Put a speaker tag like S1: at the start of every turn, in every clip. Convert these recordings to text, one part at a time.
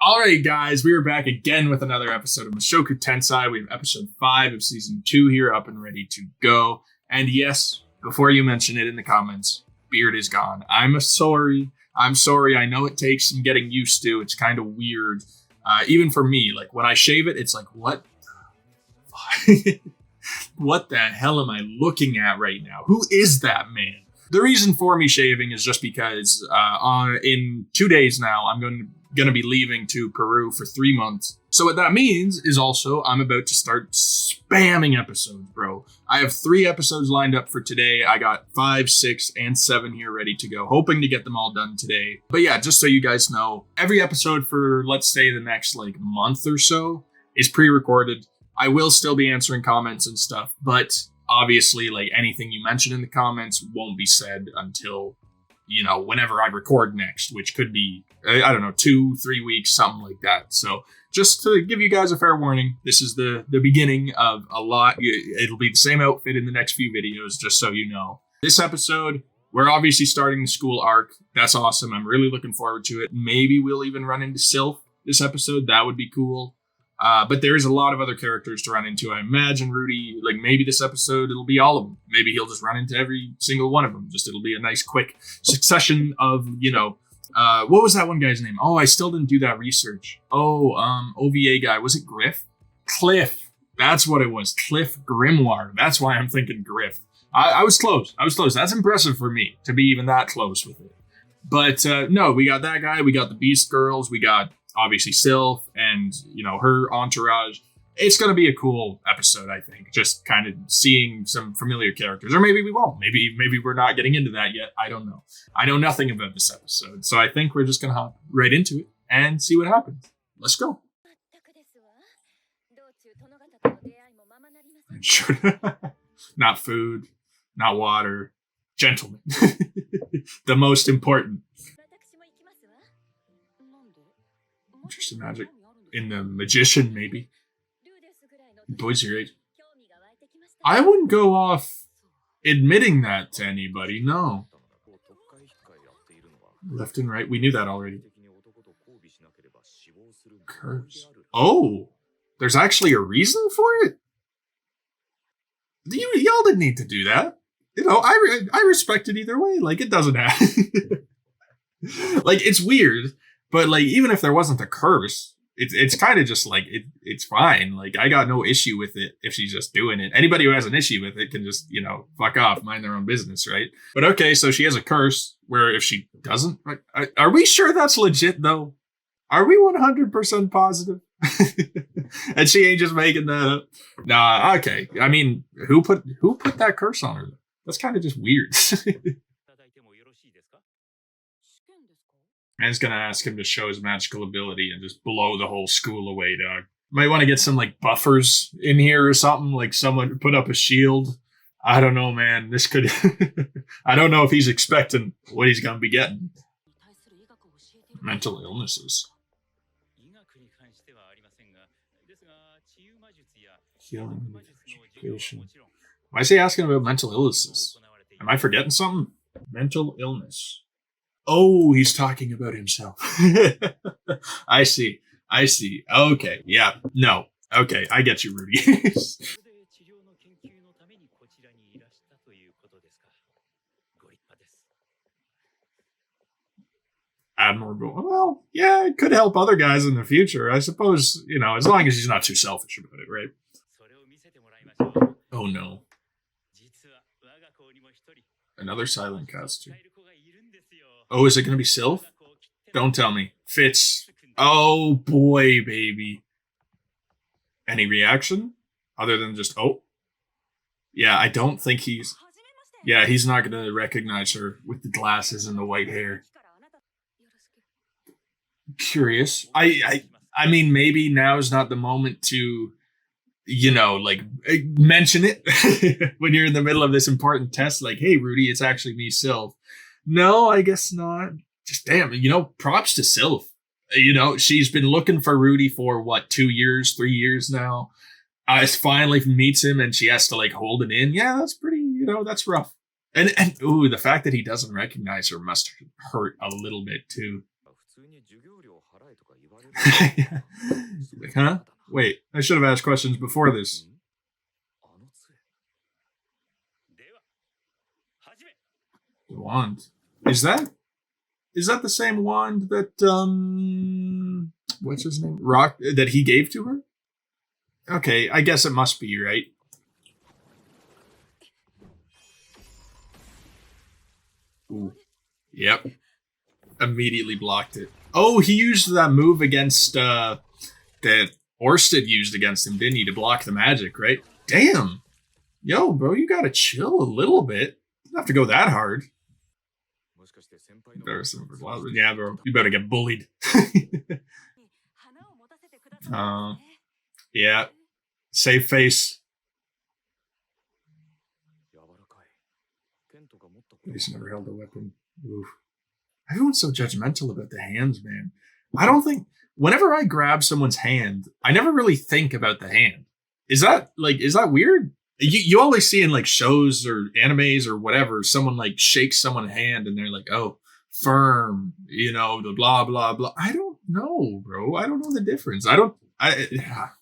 S1: Alright, guys, we are back again with another episode of Mushoku Tensei. We have episode 5 of season 2 here up and ready to go. And yes, before you mention it in the comments, beard is gone. I'm sorry. I know it takes some getting used to. It's kind of weird. Even for me, like when I shave it, it's like, what? What the hell am I looking at right now? Who is that man? The reason for me shaving is just because in 2 days now, I'm going to be leaving to Peru for 3 months. So what that means is also I'm about to start spamming episodes, bro. I have 3 episodes lined up for today. I got 5, 6, and 7 here ready to go, hoping to get them all done today. But yeah, just so you guys know, every episode for, let's say, the next month or so is pre-recorded. I will still be answering comments and stuff, but obviously, anything you mention in the comments won't be said until, whenever I record next, which could be, I don't know, 2-3 weeks, something like that. So just to give you guys a fair warning, this is the beginning of a lot. It'll be the same outfit in the next few videos, just so you know. This episode, we're obviously starting the school arc. That's awesome. I'm really looking forward to it. Maybe we'll even run into Sylph this episode. That would be cool. But there's a lot of other characters to run into. I imagine Rudy, maybe this episode, it'll be all of them. Maybe he'll just run into every single one of them. It'll be a nice quick succession of, what was that one guy's name? Oh, I still didn't do that research. OVA guy. Was it Griff? Cliff. That's what it was. Cliff Grimoire. That's why I'm thinking Griff. I was close. That's impressive for me to be even that close with it. But no, we got that guy. We got the Beast Girls. We got obviously Sylph and, her entourage. It's going to be a cool episode, I think. Just kind of seeing some familiar characters. Or maybe we won't. Maybe we're not getting into that yet. I don't know. I know nothing about this episode. So I think we're just going to hop right into it and see what happens. Let's go. Sure. Not food. Not water. Gentlemen. The most important. Interesting magic. In the magician, maybe. Boys your age. I wouldn't go off admitting that to anybody, no. Left and right, we knew that already. Curves. Oh! There's actually a reason for it? Y'all didn't need to do that. I respect it either way. It doesn't happen. It's weird. But even if there wasn't a curse, it's kind of just it's fine. I got no issue with it if she's just doing it. Anybody who has an issue with it can just, fuck off, mind their own business, right? But okay, so she has a curse where if she doesn't, are we sure that's legit though? Are we 100% positive? And she ain't just making that up. Nah, okay. I mean, who put that curse on her? That's kind of just weird. I'm just gonna ask him to show his magical ability and just blow the whole school away, dog. Might want to get some buffers in here or something, someone put up a shield. I don't know, man. This could I don't know if he's expecting what he's gonna be getting. Mental illnesses. Healing. Education. Why is he asking about mental illnesses? Am I forgetting something? Mental illness. Oh, he's talking about himself. I see. Okay. Yeah. No. Okay. I get you, Rudy. Admirable. Well, yeah, it could help other guys in the future. I suppose, as long as he's not too selfish about it, right? Oh, no. Another silent costume. Oh, is it going to be Sylph? Don't tell me. Fitz. Oh, boy, baby. Any reaction? Other than just, oh. Yeah, I don't think he's... Yeah, he's not going to recognize her with the glasses and the white hair. Curious. I mean, maybe now is not the moment to, mention it when you're in the middle of this important test. Hey, Rudy, it's actually me, Sylph. No, I guess not. Just damn, props to Sylph. She's been looking for Rudy for 2 years, 3 years now. Finally meets him and she has to hold it in. Yeah, that's pretty, that's rough. And ooh, the fact that he doesn't recognize her must hurt a little bit too. Like, huh? Wait, I should have asked questions before this. Wand. Is that the same wand that what's his name? Rock that he gave to her? Okay, I guess it must be, right? Ooh. Yep. Immediately blocked it. Oh, he used that move against that Orsted used against him, didn't he, to block the magic, right? Damn. Yo, bro, you gotta chill a little bit. You don't have to go that hard. Yeah, bro. You better get bullied. Yeah. Save face. He's never held a weapon. Oof. Everyone's so judgmental about the hands, man. I don't think whenever I grab someone's hand, I never really think about the hand. Is that weird? You always see in like shows or animes or whatever, someone like shakes someone's hand and they're like, oh, firm, the blah blah blah. I don't know, bro. I don't know the difference.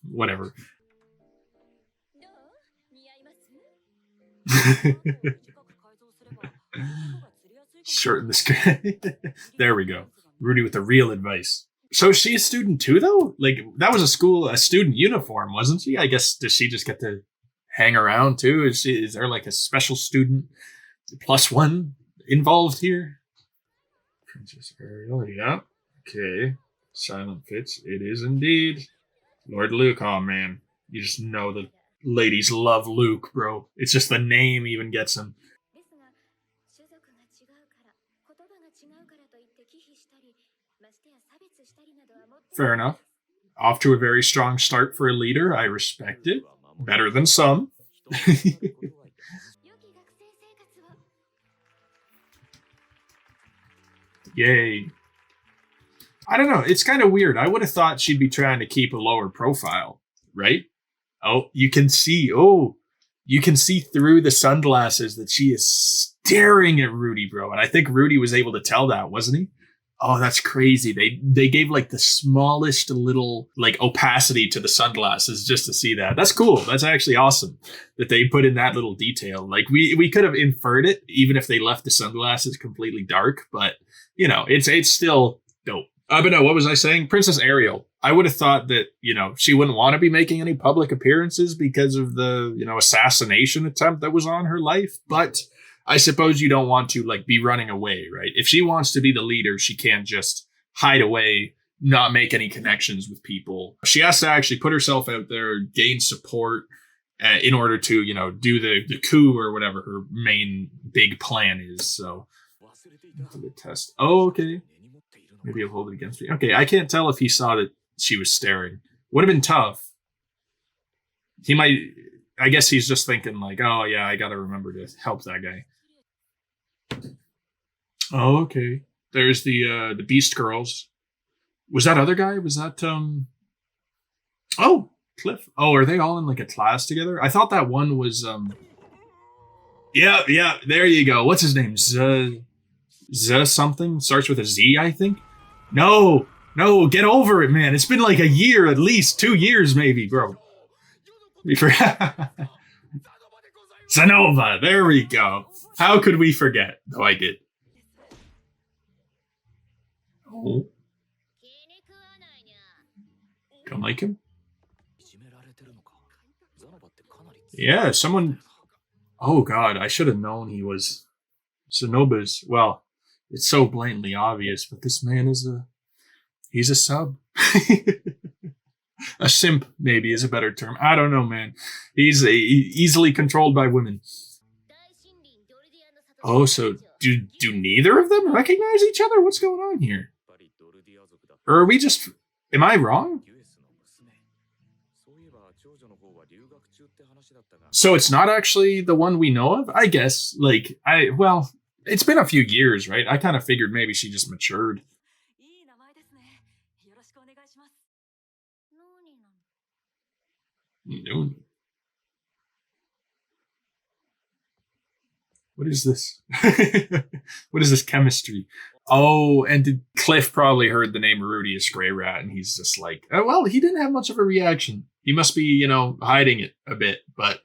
S1: Whatever. Short in the sky. There we go. Rudy with the real advice. So is she a student too, though? Like, that was a student uniform, wasn't she? I guess, does she just get to hang around too? Is there like a special student +1 involved here? Princess Ariel, yeah. Okay. Silent Fits, it is indeed. Lord Luke, oh man. You just know the ladies love Luke, bro. It's just the name even gets him. Fair enough. Off to a very strong start for a leader. I respect it. Better than some. Yay. I don't know. It's kind of weird. I would have thought she'd be trying to keep a lower profile, right? Oh, you can see through the sunglasses that she is staring at Rudy, bro. And I think Rudy was able to tell that, wasn't he? Oh, that's crazy. They gave like the smallest little like opacity to the sunglasses just to see that. That's cool. That's actually awesome that they put in that little detail. Like we could have inferred it even if they left the sunglasses completely dark, but it's still dope. But no, what was I saying? Princess Ariel. I would have thought that, she wouldn't want to be making any public appearances because of the, assassination attempt that was on her life. But I suppose you don't want to like be running away, right? If she wants to be the leader, she can't just hide away, not make any connections with people. She has to actually put herself out there, gain support in order to, do the coup or whatever her main big plan is. So, the test. Oh, okay. Maybe he'll hold it against me. Okay, I can't tell if he saw that she was staring. Would have been tough. He might. I guess he's just thinking like, oh yeah, I gotta remember to help that guy. Oh, okay. There's the Beast Girls. Was that other guy? Was that Oh, Cliff. Oh, are they all in like a class together? I thought that one was Yeah, there you go. What's his name? Z something? Starts with a Z, I think. No, get over it, man. It's been like a year, at least 2 years, maybe, bro. We forgot. Sanova, there we go. How could we forget? No, I did. Oh. Don't like him? Yeah, someone... Oh god, I should have known he was Sanoba's... Well, it's so blatantly obvious, but this man is he's a sub. A simp, maybe, is a better term. I don't know, man. He's easily controlled by women. Oh, so do neither of them recognize each other? What's going on here? Or are we just... Am I wrong? So it's not actually the one we know of? I guess. Well, it's been a few years, right? I kind of figured maybe she just matured. No. What is this? What is this chemistry? Oh, and did Cliff probably heard the name Rudy as Spray Rat, and he's just like, oh, well, he didn't have much of a reaction. He must be, hiding it a bit. But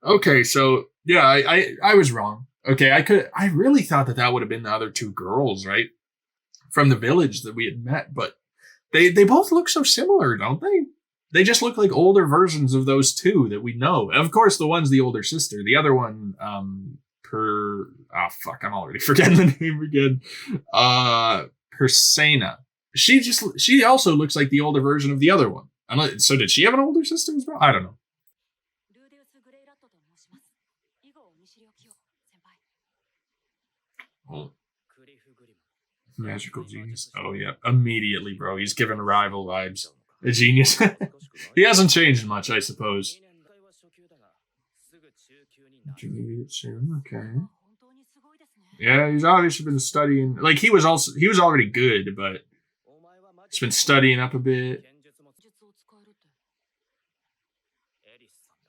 S1: okay, so yeah, I was wrong. Okay, I really thought that would have been the other two girls, right, from the village that we had met, but they both look so similar, don't they? They just look like older versions of those two that we know. Of course, the one's the older sister. The other one, I'm already forgetting the name again. Persena. She also looks like the older version of the other one. So did she have an older sister as well? I don't know. Oh. Magical genius. Oh yeah, immediately, bro. He's giving rival vibes. A genius. He hasn't changed much, I suppose. Okay. Yeah, he's obviously been studying. Like he was already good, but he's been studying up a bit.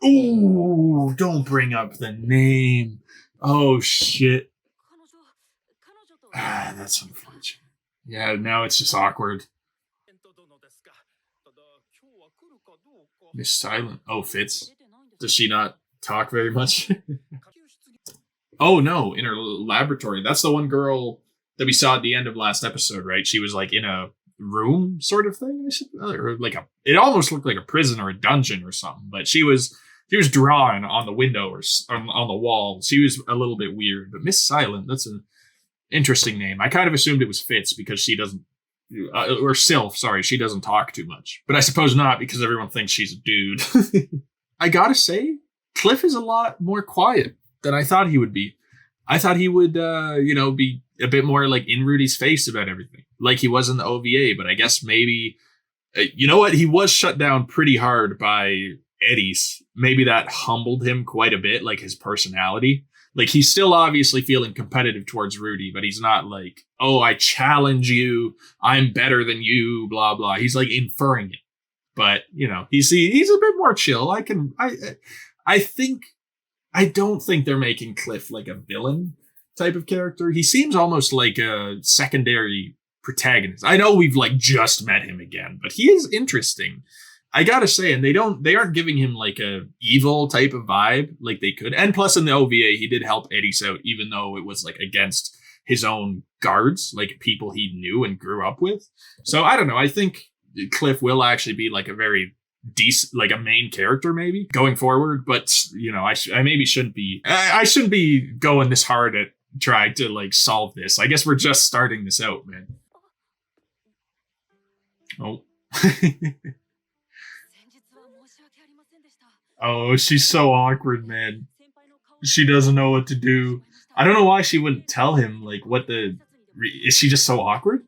S1: Ooh, don't bring up the name. Oh shit. That's unfortunate. Yeah, now it's just awkward. Miss Silent. Oh, Fitz. Does she not talk very much? Oh no, in her laboratory. That's the one girl that we saw at the end of last episode, right? She was like in a room sort of thing, or like it almost looked like a prison or a dungeon or something. But she was drawing on the window or on the wall. She was a little bit weird. But Miss Silent, that's an interesting name. I kind of assumed it was Fitz because she doesn't, or Sylph. Sorry, she doesn't talk too much. But I suppose not because everyone thinks she's a dude. I gotta say, Cliff is a lot more quiet than I thought he would be. I thought he would, be a bit more like in Rudy's face about everything, like he was in the OVA. But I guess maybe, you know what? He was shut down pretty hard by Eddie's. Maybe that humbled him quite a bit, like his personality. Like he's still obviously feeling competitive towards Rudy, but he's not like, oh, I challenge you. I'm better than you, blah, blah. He's like inferring it. But, he's a bit more chill. I don't think they're making Cliff like a villain type of character. He seems almost like a secondary protagonist. I know we've like just met him again, but he is interesting. I gotta say, and they aren't giving him like a evil type of vibe like they could. And plus in the OVA, he did help Eddie's out, even though it was like against his own guards, like people he knew and grew up with. So I don't know. I think Cliff will actually be like a very decent, like a main character maybe going forward. But I maybe shouldn't be. I shouldn't be going this hard at trying to like solve this. I guess we're just starting this out, man. Oh. Oh, she's so awkward, man. She doesn't know what to do. I don't know why she wouldn't tell him, like, is she just so awkward?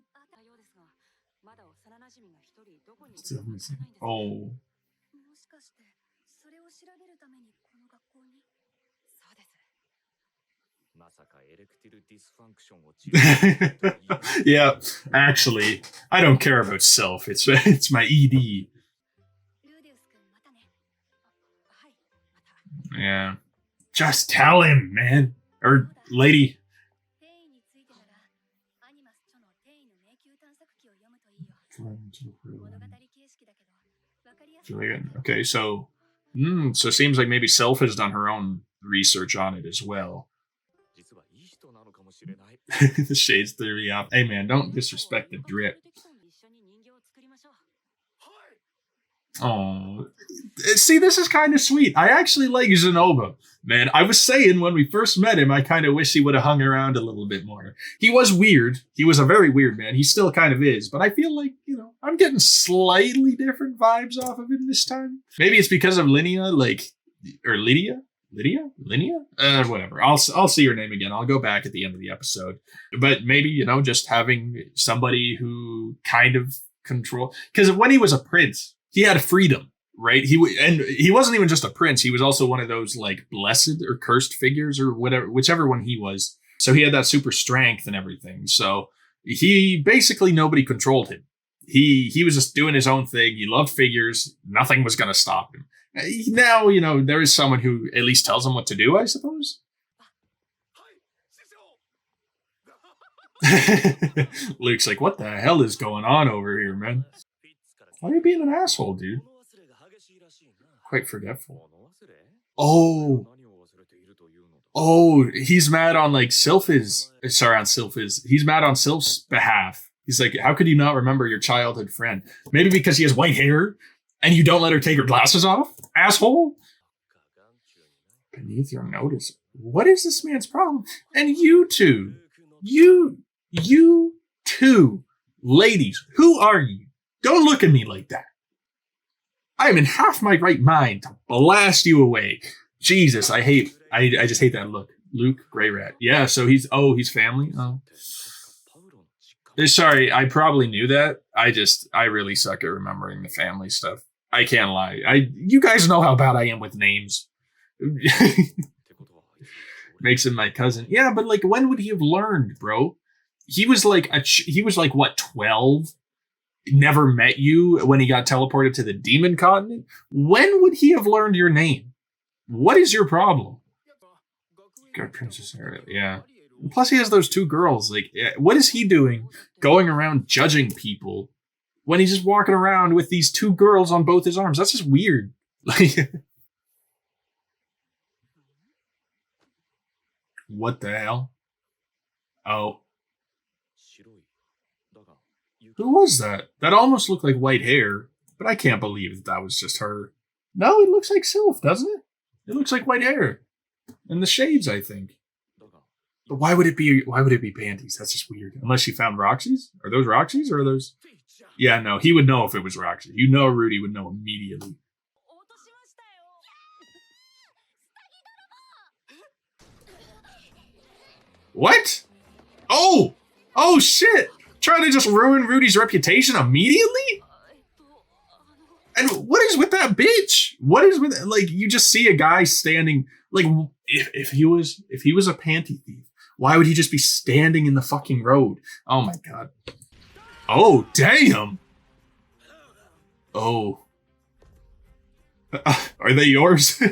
S1: Oh. Yeah, actually, I don't care about Sylph. It's my ED. Yeah. Just tell him, man. Or lady. Okay, so so it seems like maybe Sylph has done her own research on it as well. The Shades theory, yeah. Hey man, don't disrespect the drip. Oh, see, this is kind of sweet. I actually like Zenoba, man. I was saying when we first met him, I kind of wish he would have hung around a little bit more. He was weird. He was a very weird man. He still kind of is, but I feel like, I'm getting slightly different vibes off of him this time. Maybe it's because of Linnea, or Lydia? Linnea? Whatever. I'll see your name again. I'll go back at the end of the episode. But maybe, just having somebody who kind of control, because when he was a prince, he had freedom, right? He wasn't even just a prince. He was also one of those like blessed or cursed figures or whatever, whichever one he was. So he had that super strength and everything. So he basically, nobody controlled him. He was just doing his own thing. He loved figures. Nothing was going to stop him. Now, there is someone who at least tells him what to do, I suppose. Luke's like, what the hell is going on over here, man? Why are you being an asshole, dude? Quite forgetful. Oh. Oh, he's mad on like Sylph's. Sorry, on Sylph's. He's mad on Sylph's behalf. He's like, how could you not remember your childhood friend? Maybe because he has white hair and you don't let her take her glasses off? Asshole. Beneath your notice. What is this man's problem? And you two. You two. Ladies, who are you? Don't look at me like that. I am in half my right mind to blast you away. Jesus, I just hate that look. Luke, gray rat. Yeah, so he's family. Oh. Sorry, I probably knew that. I really suck at remembering the family stuff. I can't lie. You guys know how bad I am with names. Makes him my cousin. Yeah, but like, when would he have learned, bro? He was like what, 12? Never met you when he got teleported to the demon continent? When would he have learned your name? What is your problem? God, Princess Ariel, yeah. Plus, he has those two girls. Like, what is he doing going around judging people when he's just walking around with these two girls on both his arms? That's just weird. Like, what the hell? Oh. Who was that? That almost looked like white hair, but I can't believe that was just her. No, it looks like Sylph, doesn't it? It looks like white hair. And the shades, I think. But why would it be panties? That's just weird. Unless she found Roxy's? Are those Roxy's or are those? Yeah, no, he would know if it was Roxy. You know Rudy would know immediately. What? Oh! Oh shit! Trying to just ruin Rudy's reputation immediately? And what is with that bitch? What is with, like, you just see a guy standing, like, if he was a panty thief, why would he just be standing in the fucking road? Oh my god. Oh, damn. Oh. Are they yours?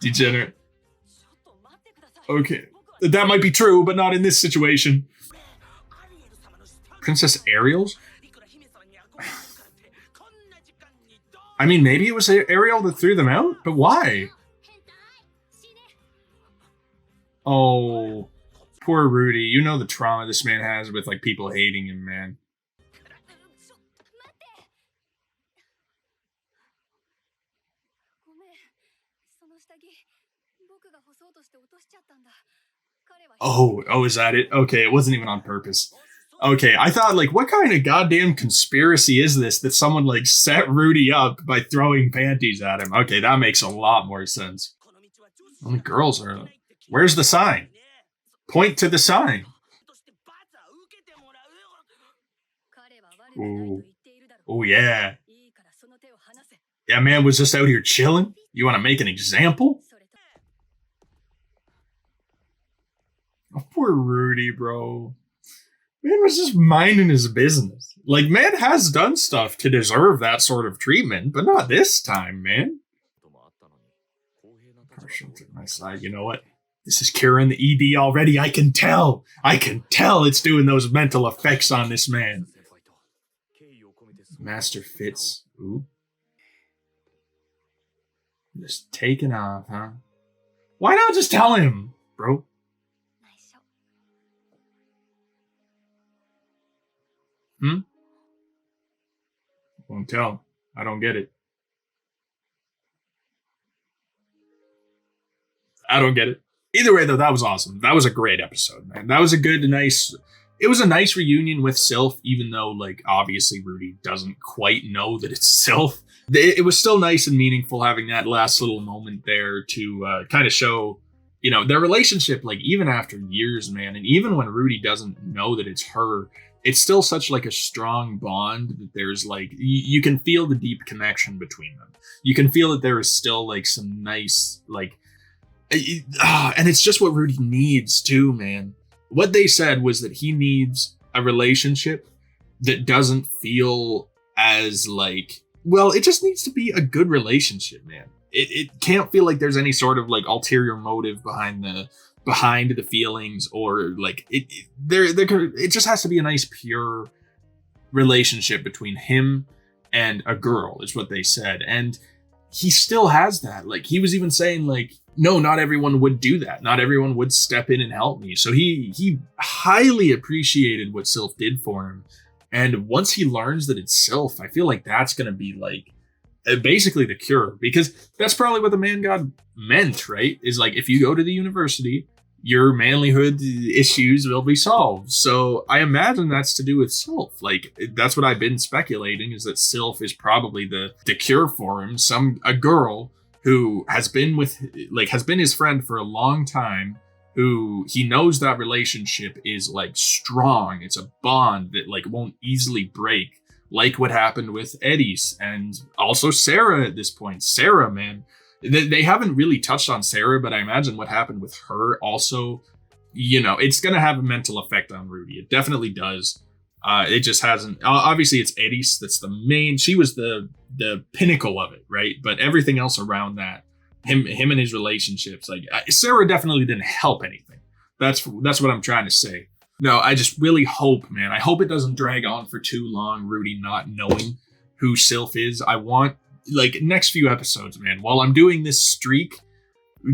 S1: Degenerate. Okay. That might be true, but not in this situation. Princess Ariel's? I mean, maybe it was Ariel that threw them out, but why? Oh, poor Rudy. You know the trauma this man has with, like, people hating him, man. Oh, is that it? Okay, it wasn't even on purpose. Okay, I thought, like, what kind of goddamn conspiracy is this that someone, like, set Rudy up by throwing panties at him? Okay, that makes a lot more sense. Only girls are... Where's the sign? Point to the sign. Ooh. Oh, yeah. Yeah, man was just out here chilling? You want to make an example? Oh, poor Rudy, bro. Man was just minding his business. Like, man has done stuff to deserve that sort of treatment, but not this time, man. Partial to my side. You know what? This is curing the ED already. I can tell. It's doing those mental effects on this man. Master Fitz. Ooh. Just taking off, huh? Why not just tell him, bro? Won't tell. I don't get it. I don't get it. Either way, though, that was awesome. That was a great episode, man. That was a good, nice... It was a nice reunion with Sylph, even though, like, obviously Rudy doesn't quite know that it's Sylph. It was still nice and meaningful having that last little moment there to kind of show, you know, their relationship, like, even after years, man. And even when Rudy doesn't know that it's her, it's still such, like, a strong bond that there's, like, you can feel the deep connection between them. You can feel that there is still, like, some nice, like... and it's just what Rudy needs, too, man. What they said was that he needs a relationship that doesn't feel as, like... Well, it just needs to be a good relationship, man. It can't feel like there's any sort of, like, ulterior motive behind behind the feelings, or like it just has to be a nice pure relationship between him and a girl, is what they said. And he still has that. Like, he was even saying, like, no, not everyone would do that. Not everyone would step in and help me. So he highly appreciated what Sylph did for him. And once he learns that it's Sylph, I feel like that's going to be like basically the cure, because that's probably what the man god meant, right? Is like, if you go to the university, your manlyhood issues will be solved. So I imagine that's to do with Sylph. Like, that's what I've been speculating, is that Sylph is probably the cure for him. A girl who has been his friend for a long time, who he knows that relationship is like strong. It's a bond that like won't easily break, like what happened with Eddie's and also Sarah at this point. Sarah, man. They haven't really touched on Sarah, but I imagine what happened with her also, it's going to have a mental effect on Rudy. It definitely does. It just hasn't. Obviously, it's Eddie's that's the main. She was the pinnacle of it, right? But everything else around that, him and his relationships, like Sarah definitely didn't help anything. That's what I'm trying to say. No, I just really hope, man. I hope it doesn't drag on for too long, Rudy not knowing who Sylph is. I want, like, next few episodes, man, while I'm doing this streak,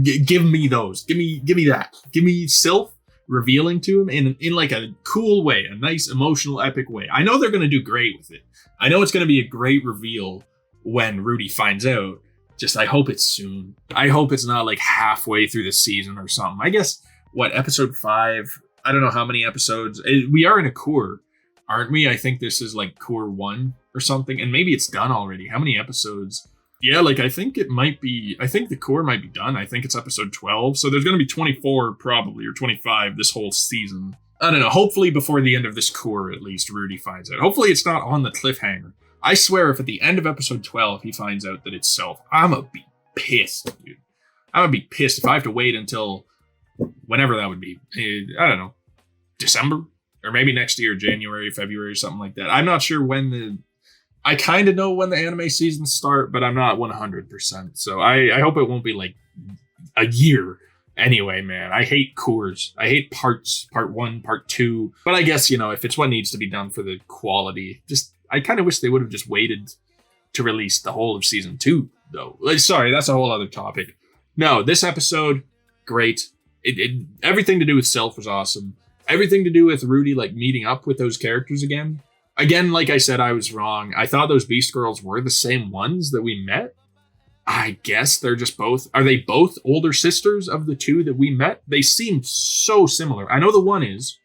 S1: give me those. Give me that. Give me Sylph revealing to him in like a cool way, a nice, emotional, epic way. I know they're going to do great with it. I know it's going to be a great reveal when Rudy finds out. Just, I hope it's soon. I hope it's not like halfway through the season or something. I guess, episode 5? I don't know how many episodes. We are in a cour, aren't we? I think this is like cour 1 or something. And maybe it's done already. How many episodes? Yeah, like I think the cour might be done. I think it's episode 12. So there's going to be 24 probably, or 25 this whole season. I don't know. Hopefully before the end of this cour, at least, Rudy finds out. Hopefully it's not on the cliffhanger. I swear, if at the end of episode 12 he finds out that it's Sylph, I'm gonna be pissed, dude. I'm gonna be pissed if I have to wait until whenever that would be. I don't know, December? Or maybe next year, January, February, something like that. I'm not sure when I kind of know when the anime seasons start, but I'm not 100%. So I hope it won't be like a year. Anyway, man, I hate cours. I hate parts, part 1, part 2. But I guess, if it's what needs to be done for the quality, I kind of wish they would have just waited to release the whole of season 2, though. Sorry, that's a whole other topic. No, this episode, great. Everything to do with Sylph was awesome. Everything to do with Rudy, like, meeting up with those characters again. Again, like I said, I was wrong. I thought those Beast Girls were the same ones that we met. I guess they're just both. Are they both older sisters of the two that we met? They seem so similar. I know the one is.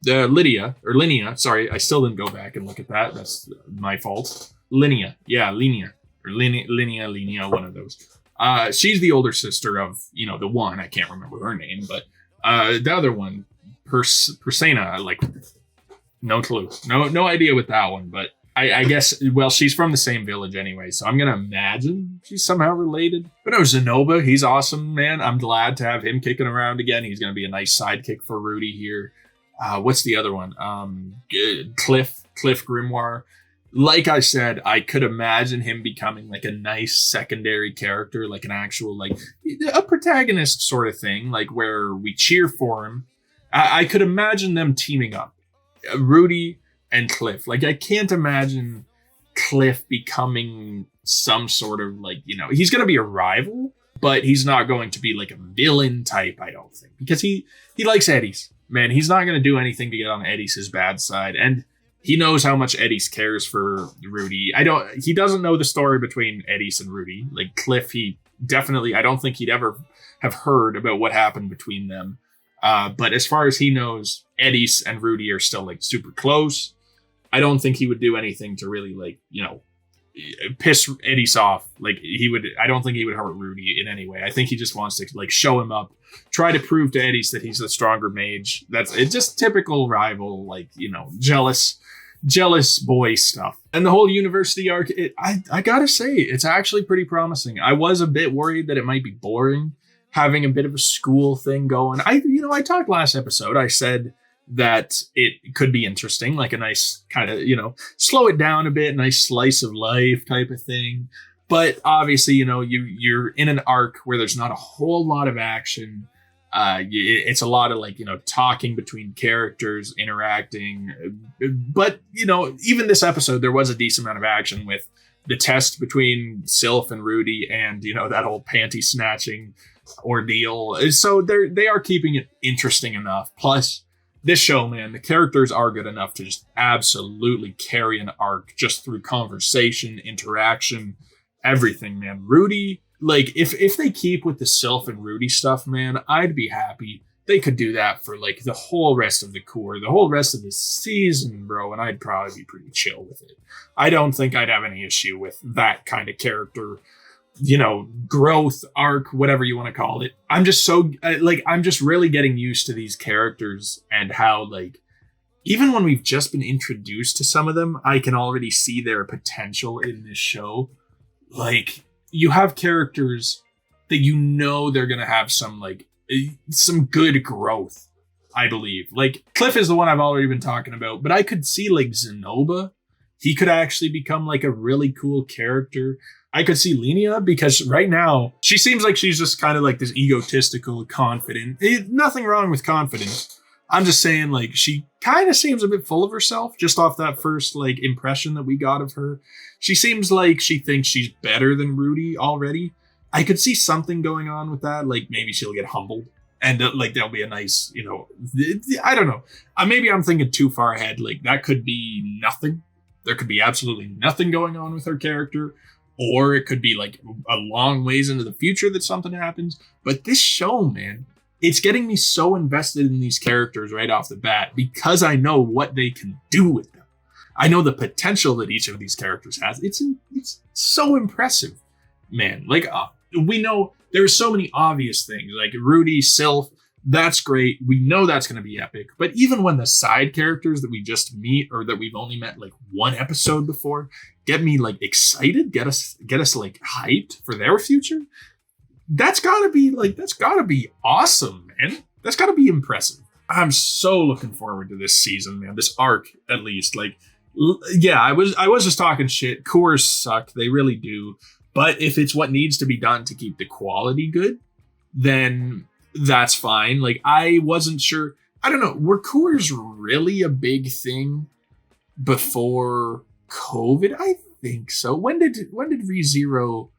S1: Linnea. Sorry, I still didn't go back and look at that. That's my fault. Linnea. Yeah, Linnea. Or Linnea, one of those. She's the older sister of, the one. I can't remember her name, but the other one, Persena, like, no clue. No idea with that one, but I guess, well, she's from the same village anyway, so I'm going to imagine she's somehow related. But no, Zenoba, he's awesome, man. I'm glad to have him kicking around again. He's going to be a nice sidekick for Rudy here. What's the other one? Cliff Grimoire. Like I said, I could imagine him becoming like a nice secondary character, like an actual, like a protagonist sort of thing, like where we cheer for him. I could imagine them teaming up, Rudy and Cliff. Like, I can't imagine Cliff becoming some sort of, like, he's going to be a rival, but he's not going to be like a villain type, I don't think, because he likes Eddie's. Man, he's not going to do anything to get on Eddie's bad side. And he knows how much Eddie's cares for Rudy. He doesn't know the story between Eddie's and Rudy. Like Cliff, I don't think he'd ever have heard about what happened between them. But as far as he knows, Eddie's and Rudy are still like super close. I don't think he would do anything to really, like, piss Eddie's off. Like, I don't think he would hurt Rudy in any way. I think he just wants to, like, show him up, try to prove to Eddie's that he's the stronger mage. It's just typical rival, like, jealous boy stuff. And the whole university arc, I gotta say, it's actually pretty promising. I was a bit worried that it might be boring, having a bit of a school thing going. I talked last episode, I said that it could be interesting, like a nice kind of, slow it down a bit, nice slice of life type of thing. But obviously, you're in an arc where there's not a whole lot of action. It's a lot of like, talking between characters, interacting. But, even this episode, there was a decent amount of action with the test between Sylph and Rudy and, that whole panty snatching ordeal. So they are keeping it interesting enough. Plus, this show, man, the characters are good enough to just absolutely carry an arc just through conversation, interaction, everything, man. Rudy, like, if they keep with the Sylph and Rudy stuff, man, I'd be happy. They could do that for, like, the whole rest of the core, the whole rest of the season, bro, and I'd probably be pretty chill with it. I don't think I'd have any issue with that kind of character, growth arc, whatever you want to call it. I'm just I'm just really getting used to these characters and how, like, even when we've just been introduced to some of them, I can already see their potential in this show. Like, you have characters that they're going to have some good growth, I believe. Like, Cliff is the one I've already been talking about, but I could see, like, Zenoba. He could actually become, like, a really cool character. I could see Linnea, because right now, she seems like she's just kind of like this egotistical, confident. Nothing wrong with confidence. I'm just saying, like, she kind of seems a bit full of herself, just off that first, like, impression that we got of her. She seems like she thinks she's better than Rudy already. I could see something going on with that. Like, maybe she'll get humbled. And, like, there'll be a nice, I don't know. Maybe I'm thinking too far ahead. Like, that could be nothing. There could be absolutely nothing going on with her character. Or it could be, like, a long ways into the future that something happens. But this show, man, it's getting me so invested in these characters right off the bat because I know what they can do with them. I know the potential that each of these characters has. It's so impressive, man. Like, we know there's so many obvious things, like Rudy, Sylph. That's great. We know that's going to be epic. But even when the side characters that we just meet or that we've only met like one episode before get me like excited, get us like hyped for their future, that's gotta be awesome, man. That's gotta be impressive. I'm so looking forward to this season, man. This arc, at least. Like, yeah, I was just talking shit. Cores suck. They really do. But if it's what needs to be done to keep the quality good, then that's fine. Like, I wasn't sure. I don't know. Were cores really a big thing before COVID? I think so. When did ReZero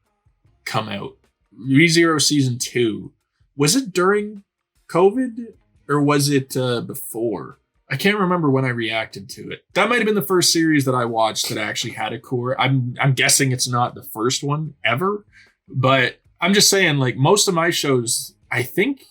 S1: come out? ReZero season 2. Was it during COVID or was it before? I can't remember when I reacted to it. That might have been the first series that I watched that actually had a core. I'm guessing it's not the first one ever, but I'm just saying, like, most of my shows, I think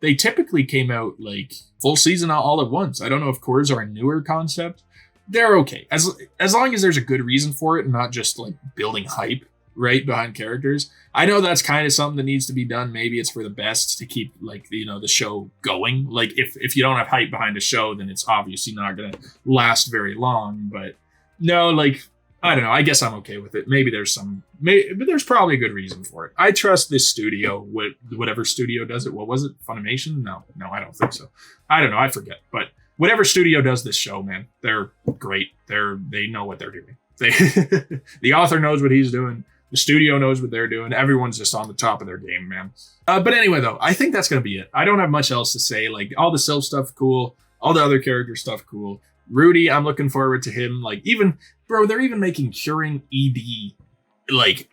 S1: they typically came out like full season all at once. I don't know if cores are a newer concept. They're okay. As long as there's a good reason for it and not just like building hype right behind characters. I know that's kind of something that needs to be done. Maybe it's for the best to keep like the show going. Like if you don't have hype behind a show, then it's obviously not going to last very long. But no, like, I don't know. I guess I'm okay with it. Maybe but there's probably a good reason for it. I trust this studio, whatever studio does it. What was it? Funimation? No, I don't think so. I don't know. I forget. But whatever studio does this show, man, they're great. They know what they're doing. The author knows what he's doing. The studio knows what they're doing. Everyone's just on the top of their game, man. But anyway, though, I think that's going to be it. I don't have much else to say. Like, all the Sylph stuff, cool. All the other character stuff, cool. Rudy, I'm looking forward to him. Like, even, bro, they're even making curing ED, like,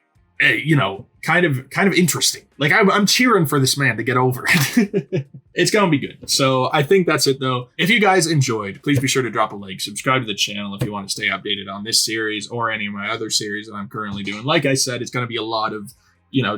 S1: kind of interesting. Like, I'm cheering for this man to get over it. It's going to be good. So I think that's it, though. If you guys enjoyed, please be sure to drop a like, subscribe to the channel if you want to stay updated on this series or any of my other series that I'm currently doing. Like I said, it's going to be a lot of,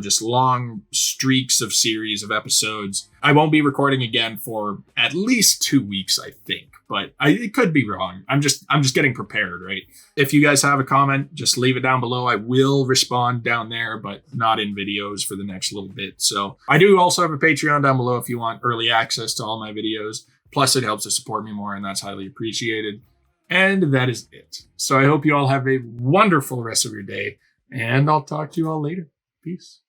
S1: just long streaks of series of episodes. I won't be recording again for at least 2 weeks, I think. But it could be wrong. I'm just getting prepared, right? If you guys have a comment, just leave it down below. I will respond down there, but not in videos for the next little bit. So I do also have a Patreon down below if you want early access to all my videos. Plus, it helps to support me more, and that's highly appreciated. And that is it. So I hope you all have a wonderful rest of your day, and I'll talk to you all later. Peace.